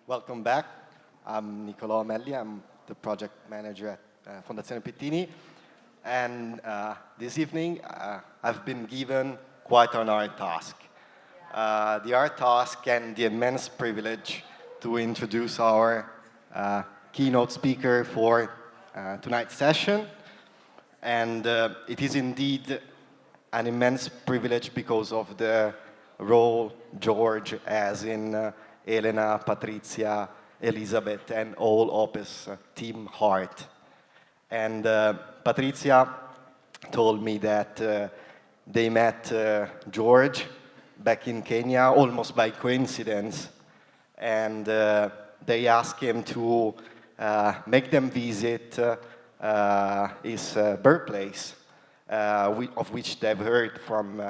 Welcome back. I'm Nicolò Amelli. I'm the project manager at Fondazione Pittini. And this evening, I've been given quite an hard task. The hard task and the immense privilege to introduce our keynote speaker for tonight's session. And it is indeed an immense privilege because of the role George has in Elena, Patrizia, Elizabeth, and all Opus team heart. And Patrizia told me that they met George back in Kenya almost by coincidence, and they asked him to make them visit his birthplace, of which they've heard from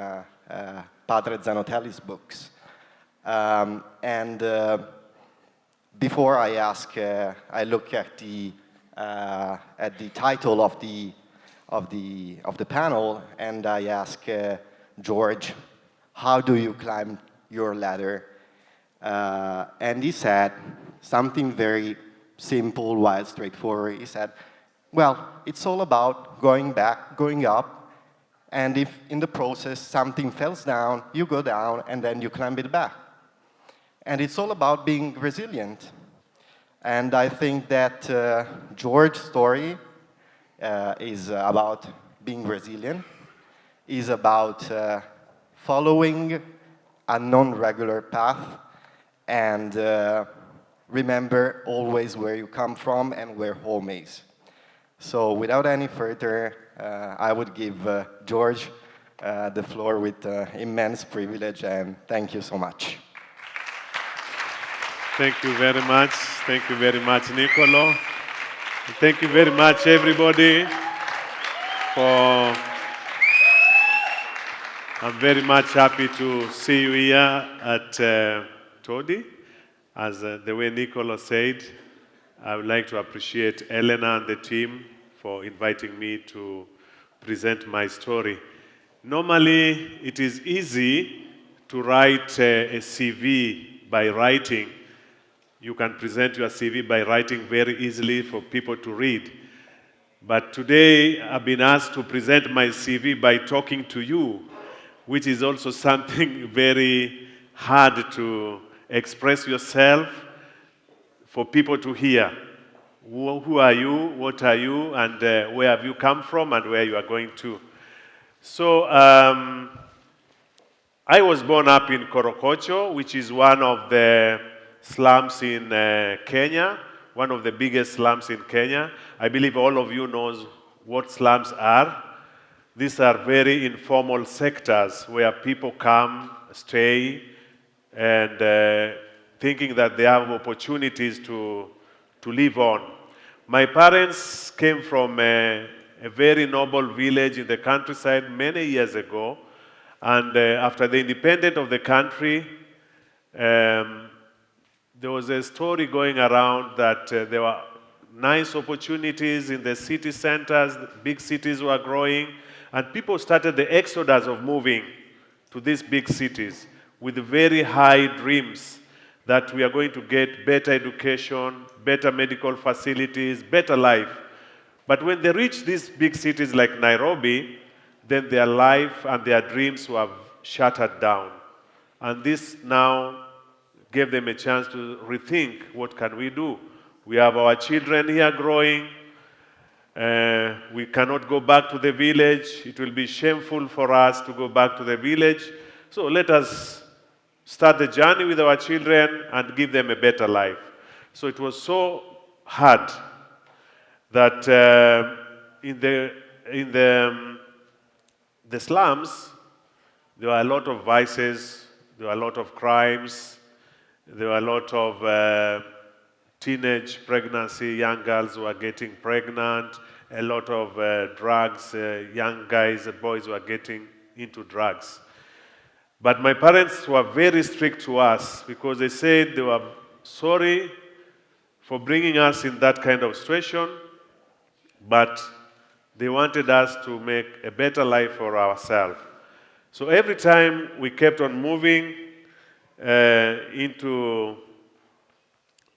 Padre Zanotelli's books. And before I ask, I look at the title of the panel, and I ask George, how do you climb your ladder? And he said something very simple while straightforward. He said, well, it's all about going back, going up, and if in the process something falls down, you go down and then you climb it back. And it's all about being resilient. And I think that George's story is about being resilient, is about following a non-regular path, and remember always where you come from and where home is. So without any further, I would give George the floor with immense privilege, and thank you so much. Thank you very much. Thank you very much, Nicolo. Thank you very much, everybody, for... I'm very much happy to see you here at Todi. As the way Nicolo said, I would like to appreciate Elena and the team for inviting me to present my story. Normally, it is easy to write a CV by writing. You can present your CV by writing very easily for people to read. But today, I've been asked to present my CV by talking to you, which is also something very hard to express yourself for people to hear. Who are you, what are you, and where have you come from, and where you are going to. So, I was born up in Korokocho, which is one of the slums in Kenya, one of the biggest slums in Kenya. I believe all of you knows what slums are. These are very informal sectors where people come, stay, and thinking that they have opportunities to live on. My parents came from a very noble village in the countryside many years ago, and after the independence of the country, there was a story going around that there were nice opportunities in the city centers, big cities were growing, and people started the exodus of moving to these big cities with very high dreams that we are going to get better education, better medical facilities, better life. But when they reached these big cities like Nairobi, then their life and their dreams were shattered down. And this now gave them a chance to rethink, what can we do? We have our children here growing. We cannot go back to the village. It will be shameful for us to go back to the village. So let us start the journey with our children and give them a better life. So it was so hard that in the slums, there were a lot of vices, there were a lot of crimes, there were a lot of teenage pregnancy, young girls who were getting pregnant, a lot of drugs, young guys and boys were getting into drugs. But my parents were very strict to us because they said they were sorry for bringing us in that kind of situation, but they wanted us to make a better life for ourselves. So every time we kept on moving into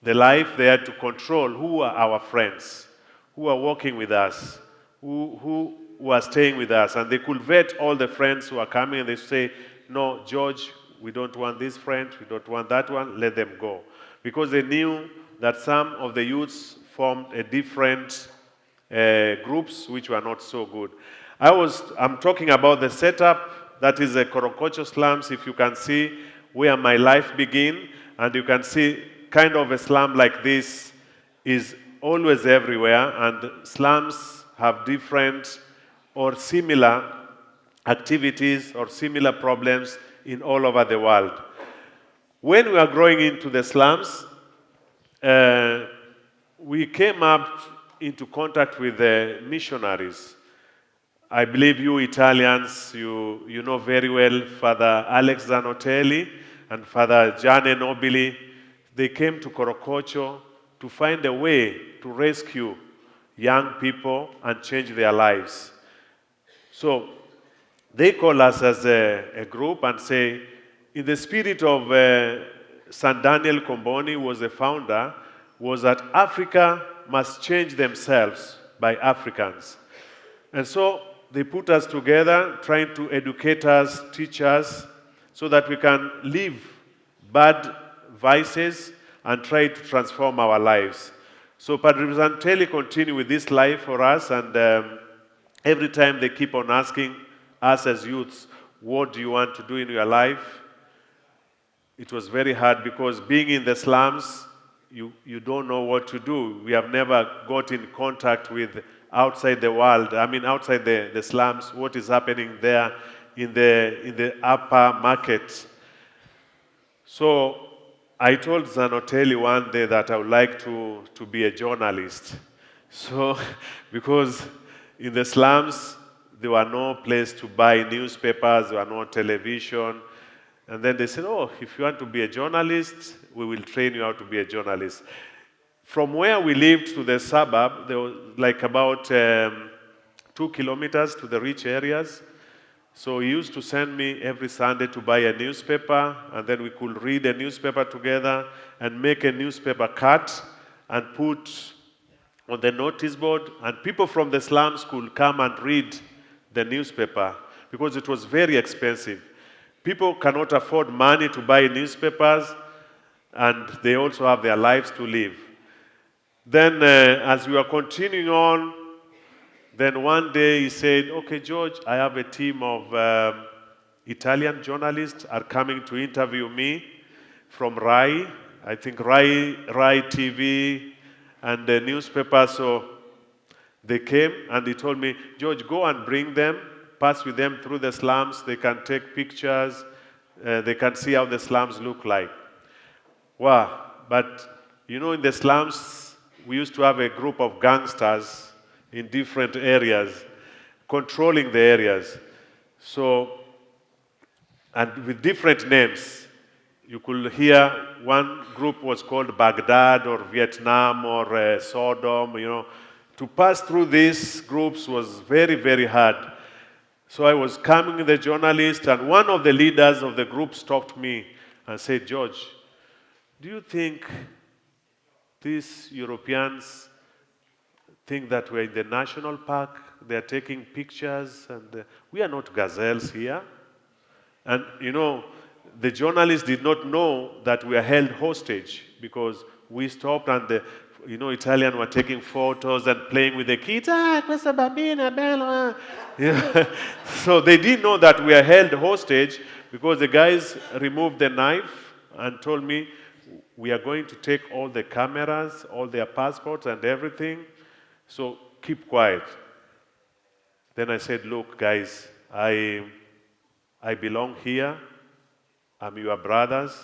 the life they had to control who are our friends, who are working with us, who are staying with us. And they could vet all the friends who are coming and they say, no, George, we don't want this friend, we don't want that one, let them go. Because they knew that some of the youths formed a different groups which were not so good. I'm talking about the setup, that is the Korokocho slums, if you can see where my life began, and you can see kind of a slum like this is always everywhere, and slums have different or similar activities or similar problems in all over the world. When we are growing into the slums, we came up into contact with the missionaries. I believe you Italians, you know very well Father Alex Zanotelli and Father Gianni Nobili. They came to Korokocho to find a way to rescue young people and change their lives. So they call us as a group and say, in the spirit of San Daniel Comboni, who was the founder, was that Africa must change themselves by Africans. And so they put us together, trying to educate us, teach us, so that we can leave bad vices and try to transform our lives. So Padre Zantelli continued with this life for us, and every time they keep on asking us as youths, what do you want to do in your life? It was very hard because being in the slums, you don't know what to do. We have never got in contact with outside the world, I mean outside the slums, what is happening there in the upper market. So I told Zanotelli one day that I would like to be a journalist. So, because in the slums, there were no place to buy newspapers, there were no television. And then they said, oh, if you want to be a journalist, we will train you how to be a journalist. From where we lived to the suburb, there was like about 2 kilometers to the rich areas. So he used to send me every Sunday to buy a newspaper, and then we could read a newspaper together and make a newspaper cut and put on the notice board, and people from the slums could come and read the newspaper because it was very expensive. People cannot afford money to buy newspapers, and they also have their lives to live. Then as we were continuing on, then one day he said, okay, George, I have a team of Italian journalists are coming to interview me from RAI, I think RAI TV and the newspaper. So they came and he told me, George, go and bring them, pass with them through the slums. They can take pictures. They can see how the slums look like. Wow. But, you know, in the slums, we used to have a group of gangsters in different areas, controlling the areas. So, and with different names. You could hear one group was called Baghdad or Vietnam or Sodom, you know. To pass through these groups was very, very hard. So I was coming with the journalist, and one of the leaders of the group stopped me and said, George, do you think these Europeans think that we're in the national park? They're taking pictures, and we are not gazelles here. And, you know, the journalist did not know that we are held hostage because we stopped and the Italians were taking photos and playing with the kids. Questa bambina bella. Yeah. So they didn't know that we are held hostage because the guys removed the knife and told me, we are going to take all the cameras, all their passports and everything. So keep quiet. Then I said, look, guys, I belong here. I'm your brothers.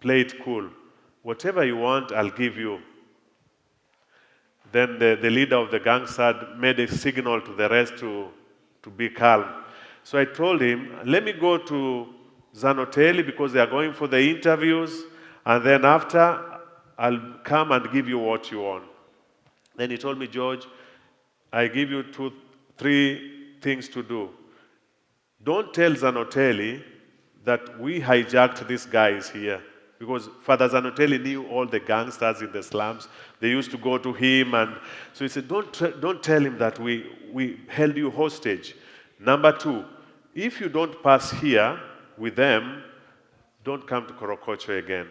Play it cool. Whatever you want, I'll give you. Then the leader of the gang made a signal to the rest to be calm. So I told him, let me go to Zanotelli because they are going for the interviews, and then after, I'll come and give you what you want. Then he told me, George, I give you 3 things to do. Don't tell Zanotelli that we hijacked these guys here. because Father Zanotelli knew all the gangsters in the slums. They used to go to him, and so he said, don't tell him that we held you hostage. Number two, if you don't pass here with them, don't come to Korokocho again.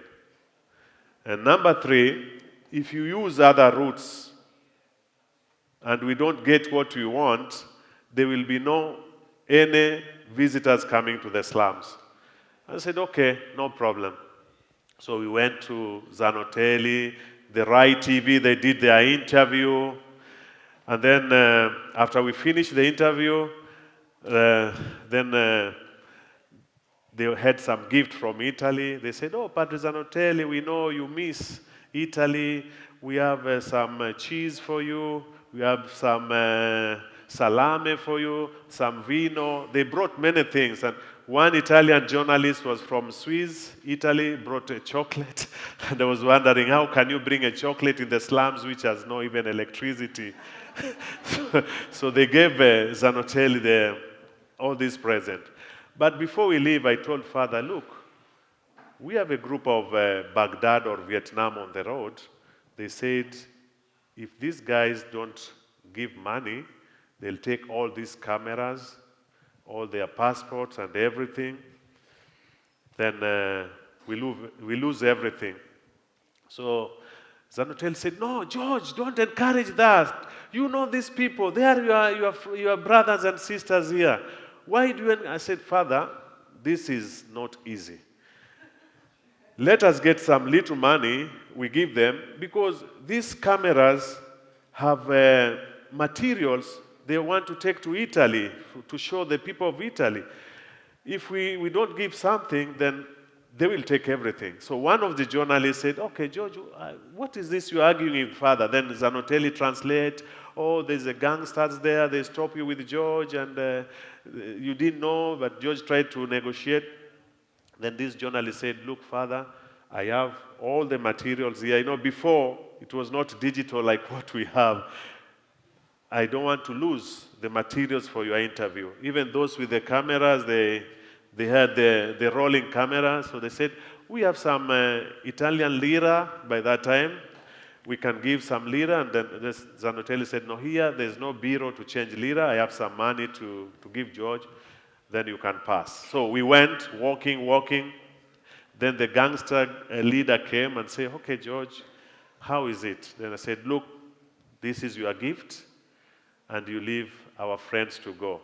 And number three, if you use other routes and we don't get what we want, there will be no any visitors coming to the slums. I said, okay, no problem. So we went to Zanotelli, the Rai TV, they did their interview. And then after we finished the interview, then they had some gift from Italy. They said, oh, Padre Zanotelli, we know you miss Italy. We have some cheese for you. We have some salame for you, some vino. They brought many things. And one Italian journalist was from Swiss, Italy, brought a chocolate. And I was wondering, how can you bring a chocolate in the slums which has no even electricity? So they gave Zanotelli all these presents. But before we leave, I told Father, look, we have a group of Baghdad or Vietnam on the road. They said, if these guys don't give money, they'll take all these cameras, all their passports and everything. Then we lose everything. So Zanotelli said, no, George, don't encourage that. You know these people. They are your brothers and sisters here. Why do you? I said, Father, this is not easy. Let us get some little money, we give them, because these cameras have materials they want to take to Italy to show the people of Italy. If we don't give something, then they will take everything. So one of the journalists said, okay, George, what is this you're arguing with, Father? Then Zanotelli translate, oh, there's a gangsters there, they stop you with George, and you didn't know, but George tried to negotiate. Then this journalist said, look, Father, I have all the materials here. You know, before, it was not digital like what we have. I don't want to lose the materials for your interview. Even those with the cameras, they had the rolling camera, so they said, we have some Italian lira by that time. We can give some lira, and then Zanotelli said, no, here, there's no bureau to change lira. I have some money to give George. Then you can pass. So we went, walking. Then the gangster leader came and said, okay, George, how is it? Then I said, look, this is your gift, and you leave our friends to go.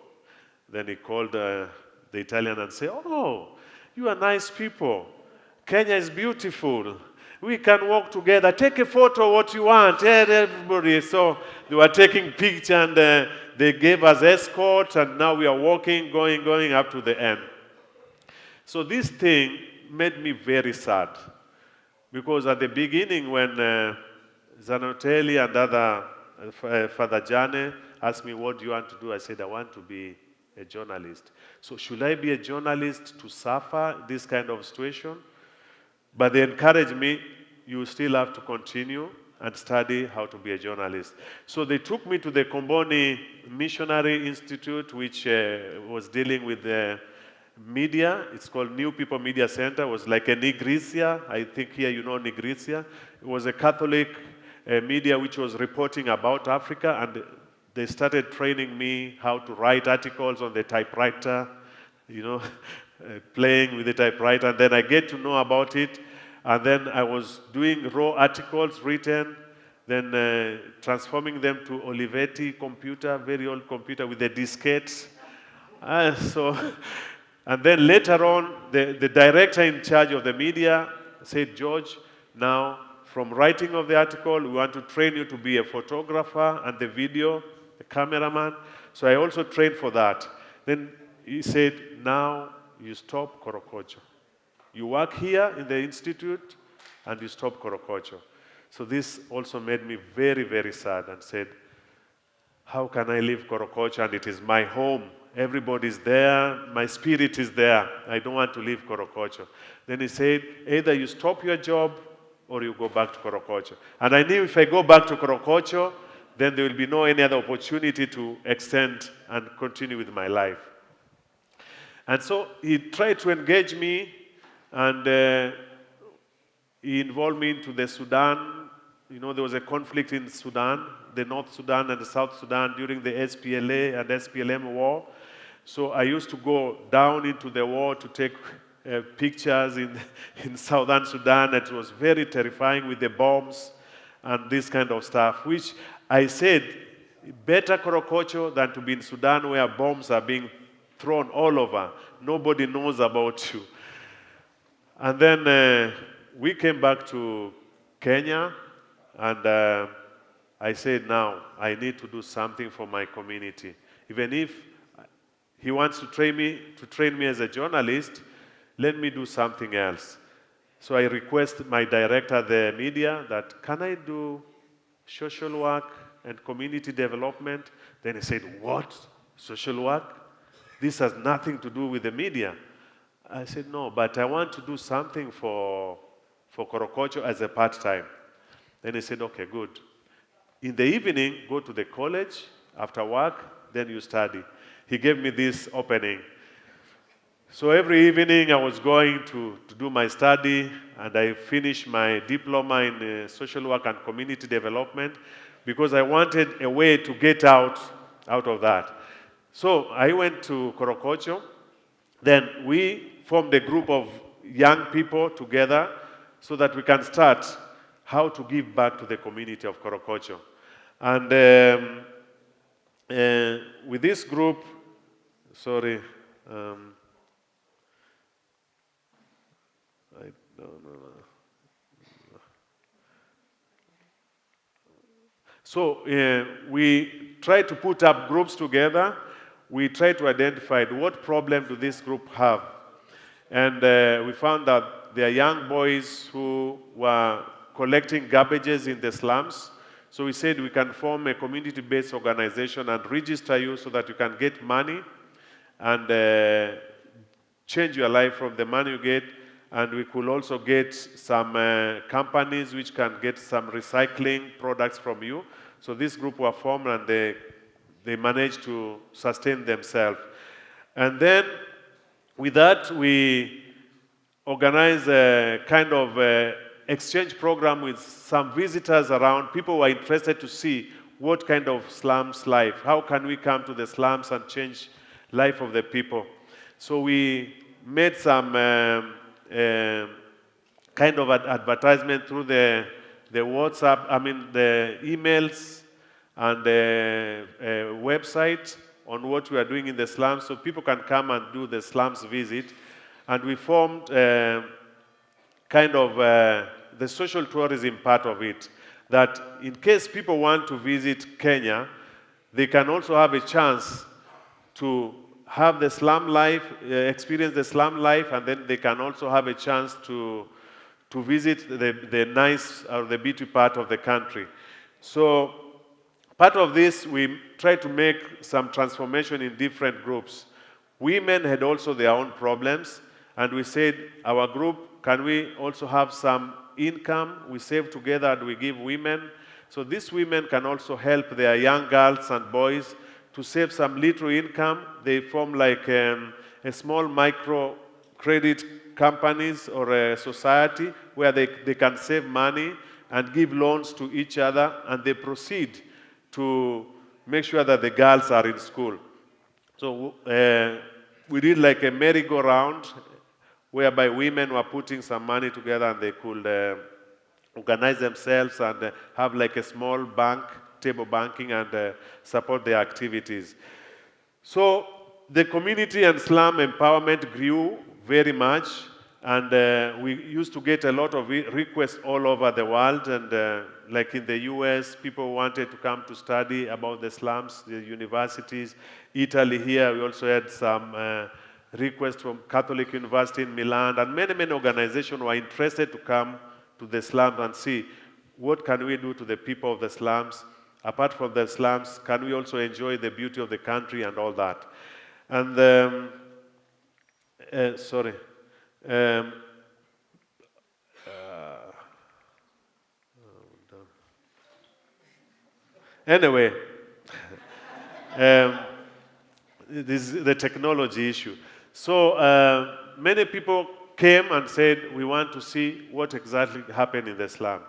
Then he called the Italian and said, oh, you are nice people. Kenya is beautiful. We can walk together. Take a photo, what you want. Yeah, everybody. So they were taking pictures, and they gave us escort, and now we are walking, going up to the end. So this thing made me very sad, because at the beginning when Zanotelli and other Father Jane asked me, what do you want to do? I said, I want to be a journalist. So should I be a journalist to suffer this kind of situation? But they encouraged me, you still have to continue and study how to be a journalist. So they took me to the Comboni Missionary Institute, which was dealing with the media. It's called New People Media Center. It was like a Nigricia. I think here you know Nigricia. It was a Catholic media which was reporting about Africa, and they started training me how to write articles on the typewriter, you know, playing with the typewriter, and then I get to know about it, and then I was doing raw articles written, then transforming them to Olivetti computer, very old computer with the diskettes. And then later on, the director in charge of the media said, George, now from writing of the article, we want to train you to be a photographer and the video, a cameraman. So I also trained for that. Then he said, now you stop Korokocho. You work here in the institute and you stop Korokocho. So this also made me very, very sad and said, how can I leave Korokocho and it is my home? Everybody's there, my spirit is there. I don't want to leave Korokocho. Then he said, either you stop your job or you go back to Korokocho. And I knew if I go back to Korokocho, then there will be no any other opportunity to extend and continue with my life. And so he tried to engage me, and He involved me into the Sudan. You know, there was a conflict in Sudan, the North Sudan and the South Sudan during the SPLA and SPLM war. So I used to go down into the war to take pictures in Southern Sudan. It was very terrifying with the bombs and this kind of stuff, which I said, better Korokocho than to be in Sudan where bombs are being thrown all over. Nobody knows about you. And then we came back to Kenya, and I said, now I need to do something for my community. Even if he wants to train me as a journalist, let me do something else. So I request my director of the media that, can I do social work and community development? Then he said, what? Social work? This has nothing to do with the media. I said, no, but I want to do something for Korokocho as a part-time. Then he said, okay, good. In the evening, go to the college after work, then you study. He gave me this opening. So every evening I was going to do my study, and I finished my diploma in social work and community development because I wanted a way to get out of that. So I went to Korokocho. Then we formed a group of young people together so that we can start how to give back to the community of Korokocho. And with this group, sorry, I don't know. So we try to put up groups together. We try to identify what problem do this group have. And we found that there are young boys who were collecting garbages in the slums. So we said we can form a community-based organization and register you so that you can get money and change your life from the money you get. And we could also get some companies which can get some recycling products from you. So this group were formed, and they managed to sustain themselves. And then with that, we organized a kind of exchange program with some visitors around. People were interested to see what kind of slums life. How can we come to the slums and change life of the people? So we made some kind of advertisement through the WhatsApp, the emails and the website on what we are doing in the slums, so people can come and do the slums visit. And we formed kind of the social tourism part of it, that in case people want to visit Kenya, they can also have a chance to have the slum life, experience the slum life, and then they can also have a chance to visit the nice or the beauty part of the country. So part of this, we try to make some transformation in different groups. Women had also their own problems, and we said, our group, can we also have some income? We save together and we give women. So these women can also help their young girls and boys to save some little income. They form like a small micro credit companies or a society where they can save money and give loans to each other, and they proceed to make sure that the girls are in school. So we did like a merry-go-round whereby women were putting some money together and they could organize themselves and have like a small bank, table banking, and support their activities. So the community and slum empowerment grew very much, and we used to get a lot of requests all over the world, and like in the US, people wanted to come to study about the slums, the universities. Italy here, we also had some requests from Catholic University in Milan, and many, many organizations were interested to come to the slums and see what can we do to the people of the slums. Apart from the slums, can we also enjoy the beauty of the country and all that? And sorry. Anyway, this is the technology issue. So many people came and said, we want to see what exactly happened in the slum.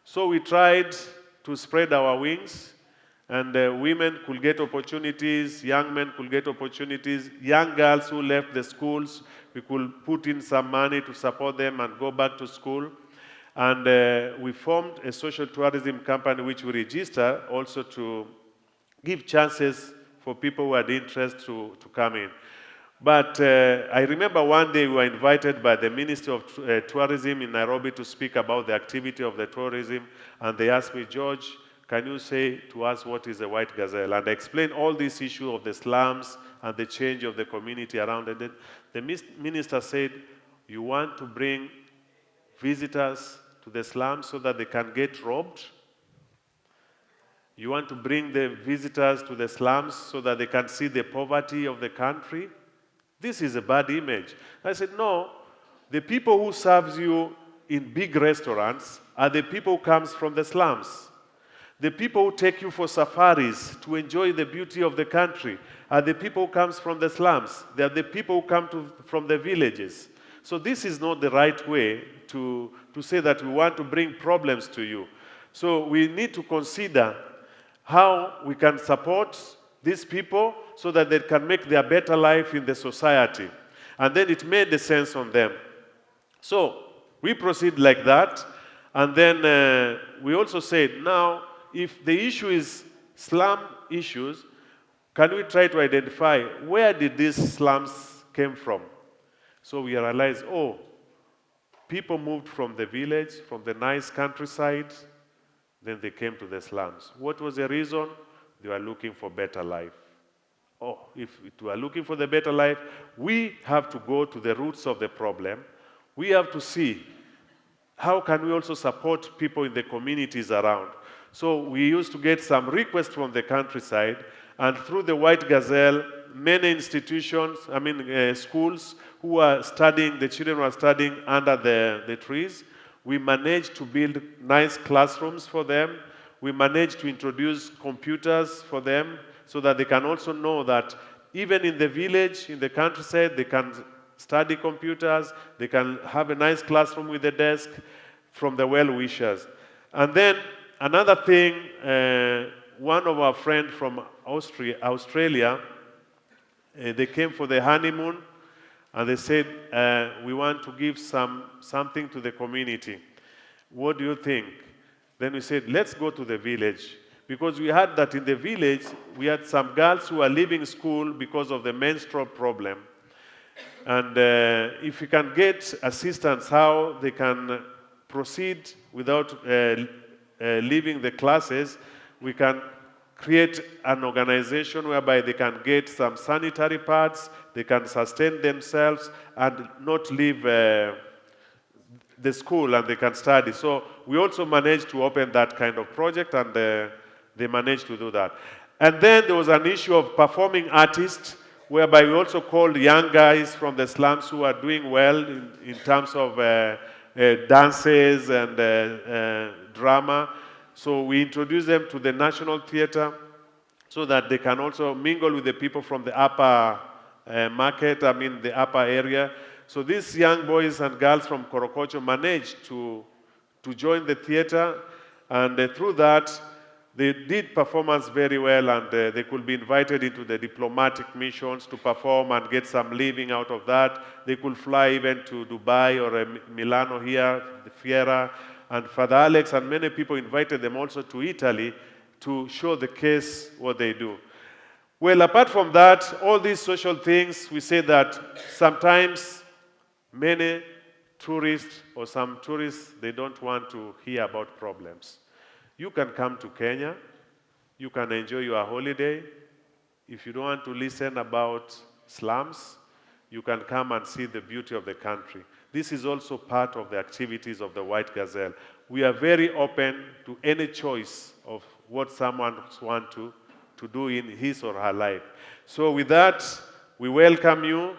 So we tried to spread our wings, and women could get opportunities, young men could get opportunities, young girls who left the schools, we could put in some money to support them and go back to school. And we formed a social tourism company which we register also to give chances for people who had interest to come in. But I remember one day we were invited by the Ministry of Tourism in Nairobi to speak about the activity of the tourism, and they asked me, George, can you say to us what is a white gazelle? And I explained all this issue of the slums and the change of the community around it. The minister said, you want to bring visitors to the slums so that they can get robbed? You want to bring the visitors to the slums so that they can see the poverty of the country? This is a bad image. I said, no, the people who serve you in big restaurants are the people who come from the slums. The people who take you for safaris to enjoy the beauty of the country are the people who come from the slums. They are the people who come from the villages. So this is not the right way to say that we want to bring problems to you. So we need to consider how we can support these people so that they can make their better life in the society. And then it made the sense on them. So we proceed like that. And then we also said, now, if the issue is slum issues, can we try to identify where did these slums came from? So we realized, oh, people moved from the village, from the nice countryside, then they came to the slums. What was the reason? They were looking for better life. Oh, if we are looking for the better life, we have to go to the roots of the problem. We have to see how can we also support people in the communities around. So we used to get some requests from the countryside, and through the White Gazelle, many institutions, schools who are studying, the children were studying under the trees. We managed to build nice classrooms for them. We managed to introduce computers for them so that they can also know that even in the village, in the countryside, they can study computers, they can have a nice classroom with a desk from the well-wishers. And then another thing, one of our friends from Australia, they came for the honeymoon, and they said, we want to give something to the community. What do you think? Then we said, let's go to the village. Because we had that in the village, we had some girls who are leaving school because of the menstrual problem. And if we can get assistance how they can proceed without leaving the classes, we can create an organization whereby they can get some sanitary pads, they can sustain themselves and not leave the school, and they can study. So we also managed to open that kind of project, and they managed to do that. And then there was an issue of performing artists, whereby we also called young guys from the slums who are doing well in terms of dances and drama. So we introduced them to the National Theatre so that they can also mingle with the people from the upper market, the upper area. So these young boys and girls from Korokocho managed to join the theatre, and through that, they did performance very well, and they could be invited into the diplomatic missions to perform and get some living out of that. They could fly even to Dubai or Milano here, the Fiera, and Father Alex and many people invited them also to Italy to show the case what they do. Well, apart from that, all these social things, we say that sometimes many tourists or some tourists, they don't want to hear about problems. You can come to Kenya, you can enjoy your holiday. If you don't want to listen about slums, you can come and see the beauty of the country. This is also part of the activities of the White Gazelle. We are very open to any choice of what someone wants to do in his or her life. So with that, we welcome you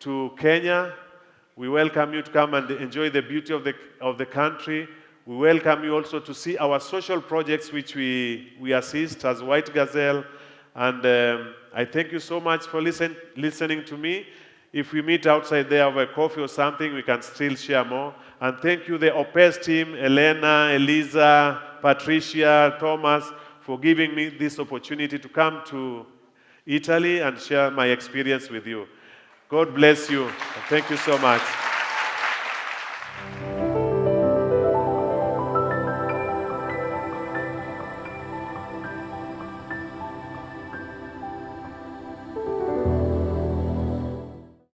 to Kenya. We welcome you to come and enjoy the beauty of the country. We welcome you also to see our social projects which we assist as White Gazelle. And I thank you so much for listening to me. If we meet outside there over coffee or something, we can still share more. And thank you, the OPES team, Elena, Eliza, Patricia, Thomas, for giving me this opportunity to come to Italy and share my experience with you. God bless you. Thank you so much.